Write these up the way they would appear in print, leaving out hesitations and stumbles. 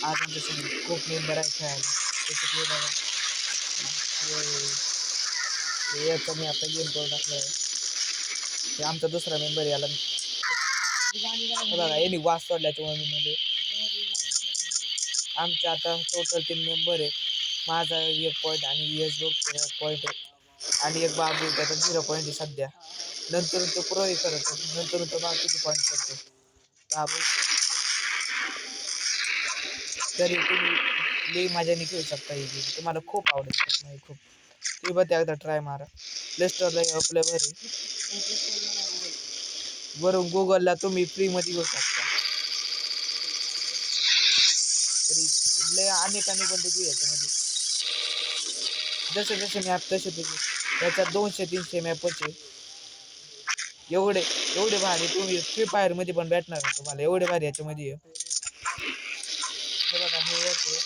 आज आमच्यासोबत खूप मेंबर आहे खेळायला. जसं की बघा याचा मी आता गेम करून टाकला आहे. हे आमचा दुसरा मेंबर याला बघा यांनी वास सोडल्याच्या मध्ये आमचे आता टोटल 3 मेंबर आहे. माझा 1 पॉईंट आणि यश बघ 1 पॉईंट आहे आणि एक बाबू त्याचा 0 पॉईंट आहे सध्या. नंतर तो प्रोही करतो, नंतर तो बाकीचे पॉईंट करतो बाबू. तरी तुम्ही लई मजाने खेळू शकता ही गेम, तुम्हाला खूप आवडेल नाही खूप. तुम्ही बघा एकदा ट्राय मारा. प्ले स्टोरला आपल्या घरी वरून गुगलला तुम्ही फ्रीमध्ये घेऊ शकता. तरी लय अनेक बंदुकी याच्यामध्ये जसे जसे मॅप तसे तसे त्याच्यात 200-300 मॅपच आहे. एवढे एवढे भारी तुम्ही फ्री फायर मध्ये पण भेटणार आहे तुम्हाला, एवढे भारी याच्यामध्ये हे बघा हे येते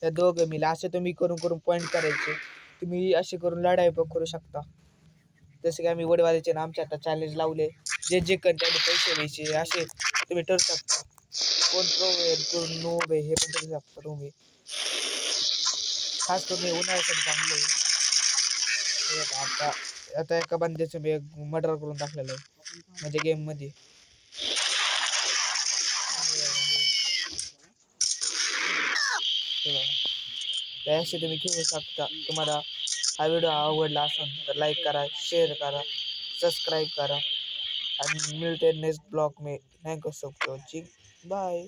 त्या दोघं मिला असे तुम्ही करून करून पॉईंट करायचे. तुम्ही असे करून लढाई पण करू शकता. जसे की आम्ही वडवाल्याचे ना आमच्या आता चॅलेंज लावले, जे जे कर त्याने पैसे द्यायचे असे तुम्ही ठरू शकता. कोण प्रो आहे कोण नोब आहे हे पण ठरू शकता तुम्ही. खास करून उन्हाळ्यासाठी चांगलं आहे. आता आता एका बंद्याचं मी मर्डर करून टाकलेलं आहे म्हणजे गेम मध्ये. त्याशी तुम्ही खेळू शकता. तुम्हाला हा व्हिडिओ आवडला असेल तर लाईक करा, शेअर करा, सबस्क्राईब करा आणि मिळते नेक्स्ट ब्लॉग में. Thank you so much. Bye.